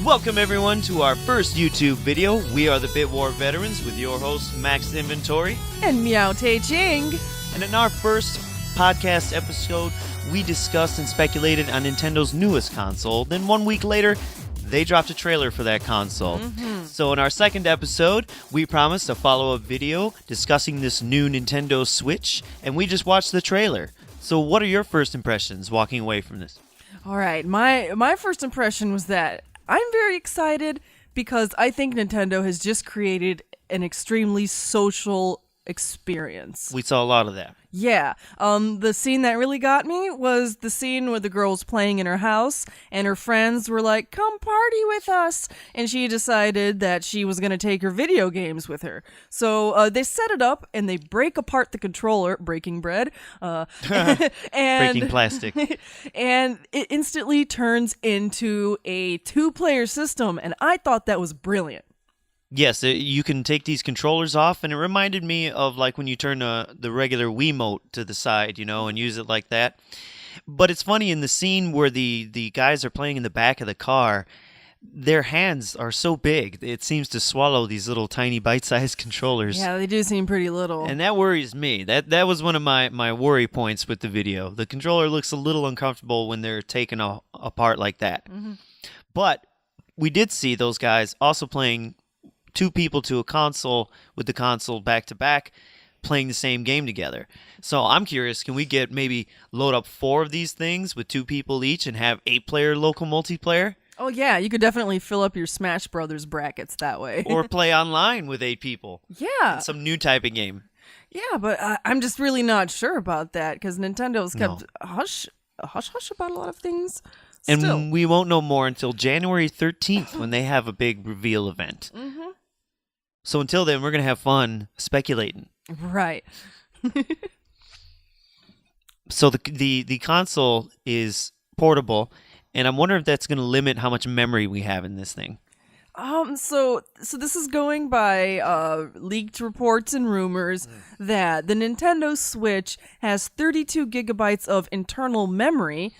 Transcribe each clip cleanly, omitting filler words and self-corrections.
Welcome everyone to our first YouTube video. We are the Bit War Veterans with your hosts Max Inventory and Meow Ching. And in our first podcast episode, we discussed and speculated on Nintendo's newest console. Then 1 week later, they dropped a trailer for that console. So in our second episode, we promised a follow-up video discussing this new Nintendo Switch, and we just watched the trailer. So what are your first impressions walking away from this? All right, my first impression was that I'm very excited because I think Nintendo has just created an extremely social experience. We saw a lot of that. Yeah. The scene that really got me was the scene where the girl was playing in her house and her friends were like, come party with us. And she decided that she was going to take her video games with her. So they set it up and they break apart the controller, breaking bread, and breaking plastic. And it instantly turns into a two-player system. And I thought that was brilliant. Yes, you can take these controllers off, and it reminded me of like when you turn the regular Wiimote to the side, you know, and use it like that. But it's funny, in the scene where the guys are playing in the back of the car, their hands are so big, it seems to swallow these little tiny bite-sized controllers. Yeah, they do seem pretty little. And that worries me. That was one of my worry points with the video. The controller looks a little uncomfortable when they're taken apart like that. But we did see those guys also playing two people to a console with the console back to back playing the same game together. So I'm curious, can we maybe load up 4 of these things with 2 people each and have 8-player local multiplayer? Oh yeah, you could definitely fill up your Smash Brothers brackets that way. Or play online with 8 people. Yeah. In some new type of game. Yeah, but I'm just really not sure about that because Nintendo's kept hush about a lot of things. And we won't know more until January 13th when they have a big reveal event. So until then, we're going to have fun speculating. Right. So the console is portable, and I'm wondering if that's going to limit how much memory we have in this thing. So this is going by leaked reports and rumors that the Nintendo Switch has 32 gigabytes of internal memory,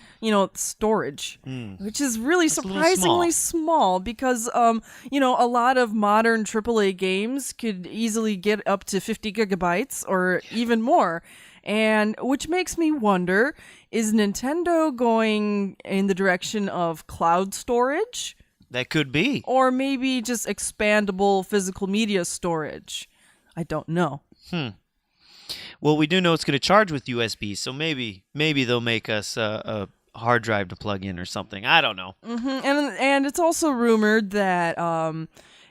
storage, which is really surprisingly small because, a lot of modern AAA games could easily get up to 50 gigabytes or even more. And which makes me wonder, is Nintendo going in the direction of cloud storage? That could be. Or maybe just expandable physical media storage. I don't know. Well, we do know it's going to charge with USB, so maybe they'll make us a hard drive to plug in or something. I don't know. And it's also rumored that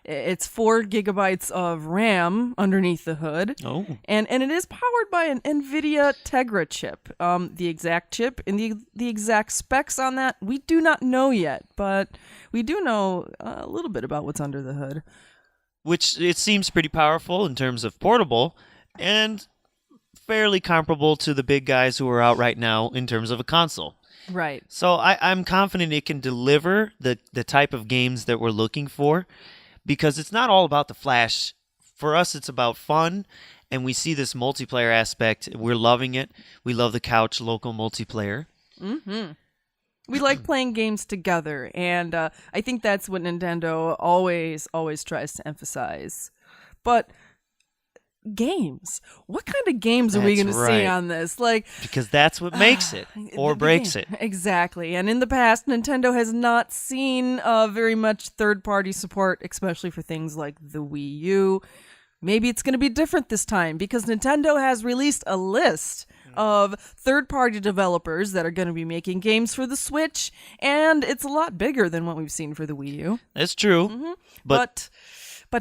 it's 4 gigabytes of RAM underneath the hood. Oh. And it is powered by an NVIDIA Tegra chip. The exact chip and the exact specs on that, we do not know yet, but we do know a little bit about what's under the hood. Which it seems pretty powerful in terms of portable and fairly comparable to the big guys who are out right now in terms of a console. Right. So I'm confident it can deliver the type of games that we're looking for, because it's not all about the flash. For us, it's about fun, and we see this multiplayer aspect. We're loving it. We love the couch local multiplayer. We like playing games together, and I think that's what Nintendo always tries to emphasize. But games, what kind of games are we going to see on this? Because that's what makes it or breaks it. Exactly. And in the past, Nintendo has not seen very much third-party support, especially for things like the Wii U. Maybe it's going to be different this time because Nintendo has released a list of third-party developers that are going to be making games for the Switch, and it's a lot bigger than what we've seen for the Wii U. That's true. But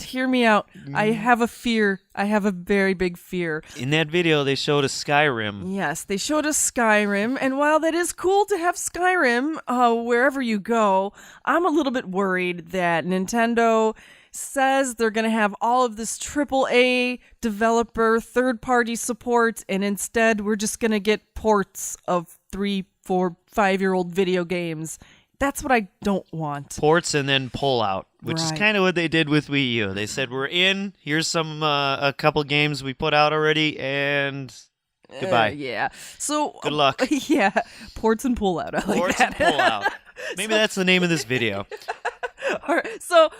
hear me out. I have a fear. I have a very big fear. In that video, they showed us Skyrim. Yes, they showed us Skyrim. And while that is cool to have Skyrim wherever you go, I'm a little bit worried that Nintendo says they're going to have all of this AAA developer third-party support, and instead we're just going to get ports of 3, 4, 5-year-old video games. That's what I don't want. Ports and then pull out, which is kind of what they did with Wii U. They said, we're in, here's some a couple games we put out already, and goodbye. Yeah. So good luck. Yeah. Ports and pull out. I like Ports that. and pull out. Maybe that's the name of this video. All right, so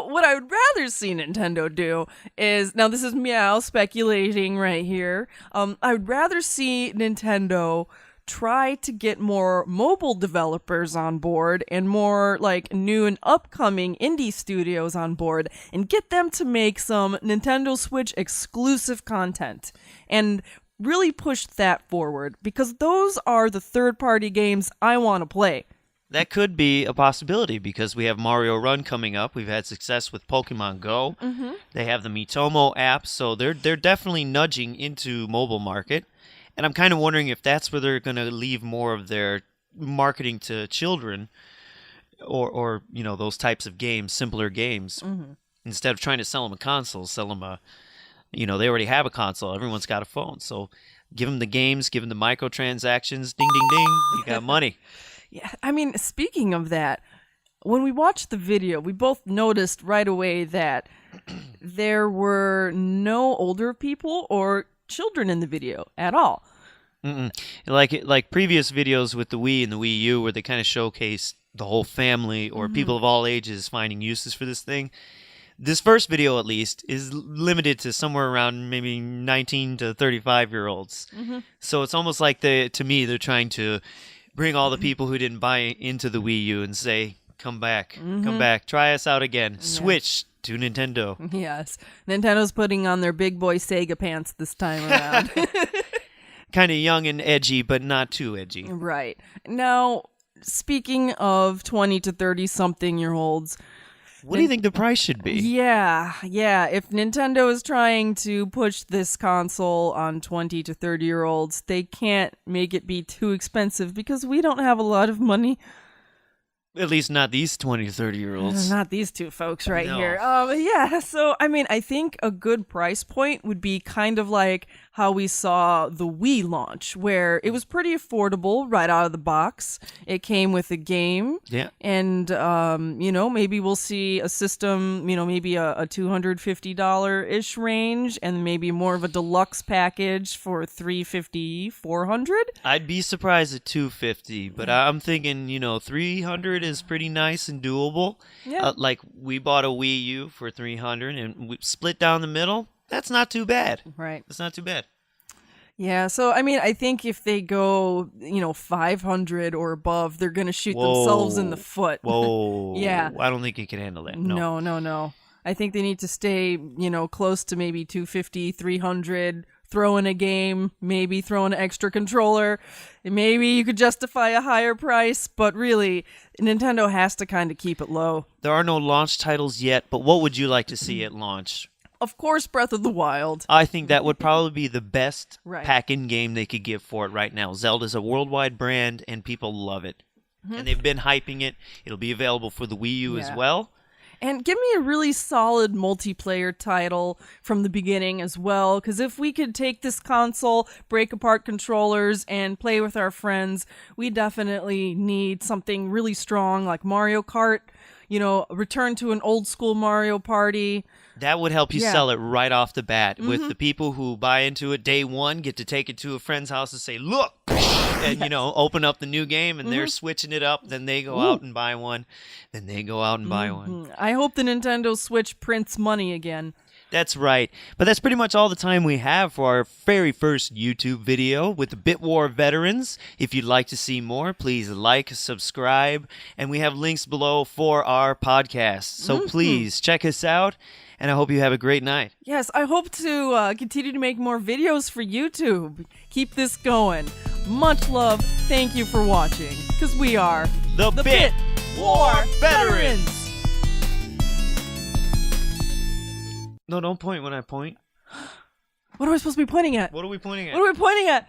what I would rather see Nintendo do is, now this is Meow speculating right here. I would rather see Nintendo try to get more mobile developers on board and more like new and upcoming indie studios on board and get them to make some Nintendo Switch exclusive content and really push that forward, because those are the third-party games I want to play. That could be a possibility because we have Mario Run coming up. We've had success with Pokemon Go. Mm-hmm. They have the Miitomo app, so they're definitely nudging into mobile market. And I'm kind of wondering if that's where they're going to leave more of their marketing to children or you know, those types of games, simpler games. Mm-hmm. Instead of trying to sell them a console, sell them a, you know, they already have a console. Everyone's got a phone. So give them the games, give them the microtransactions. Ding, ding, ding. You got money. Yeah, I mean, speaking of that, when we watched the video, we both noticed right away that there were no older people or children in the video at all. Mm-mm. Like previous videos with the Wii and the Wii U where they kind of showcase the whole family or people of all ages finding uses for this thing. This first video, at least, is limited to somewhere around maybe 19 to 35-year-olds. Mm-hmm. So it's almost like to me, they're trying to bring all the people who didn't buy into the Wii U and say, come back, try us out again. Yeah. Switch to Nintendo. Yes. Nintendo's putting on their big boy Sega pants this time around. Kind of young and edgy, but not too edgy. Right. Now, speaking of 20 to 30-something-year-olds, what do you think the price should be? Yeah. If Nintendo is trying to push this console on 20 to 30-year-olds, they can't make it be too expensive because we don't have a lot of money. At least not these 20 to 30-year-olds. Not these two folks right No. here. Yeah, so, I mean, I think a good price point would be kind of like how we saw the Wii launch, where it was pretty affordable right out of the box. It came with a game. Yeah. And, you know, maybe we'll see a system, you know, maybe a $250-ish range, and maybe more of a deluxe package for $350, $400. I'd be surprised at $250, but I'm thinking, you know, $300 is pretty nice and doable. Yeah. Like we bought a Wii U for $300 and we split down the middle. That's not too bad. Right. That's not too bad. Yeah, so I mean, I think if they go, you know, 500 or above, they're going to shoot Whoa. themselves in the foot. Whoa. Yeah. I don't think it can handle that. No. I think they need to stay, you know, close to maybe 250, 300, throw in a game, maybe throw in an extra controller. Maybe you could justify a higher price, but really, Nintendo has to kind of keep it low. There are no launch titles yet, but what would you like to see at launch? Of course, Breath of the Wild. I think that would probably be the best Right. pack-in game they could give for it right now. Zelda's a worldwide brand, and people love it. And they've been hyping it. It'll be available for the Wii U as Yeah. well. And give me a really solid multiplayer title from the beginning as well, because if we could take this console, break apart controllers, and play with our friends, we definitely need something really strong like Mario Kart, you know, return to an old school Mario Party. That would help you Yeah. sell it right off the bat. With the people who buy into it day one, get to take it to a friend's house and say, look, and, you know, open up the new game, and they're switching it up. Then they go out and buy one. Then they go out and buy one. I hope the Nintendo Switch prints money again. That's right. But that's pretty much all the time we have for our very first YouTube video with the Bit War veterans. If you'd like to see more, please like, subscribe, and we have links below for our podcast. So please check us out, and I hope you have a great night. Yes, I hope to continue to make more videos for YouTube. Keep this going. Much love. Thank you for watching, because we are The Bit War Veterans. No, don't point when I point. What am I supposed to be pointing at? What are we pointing at? What are we pointing at?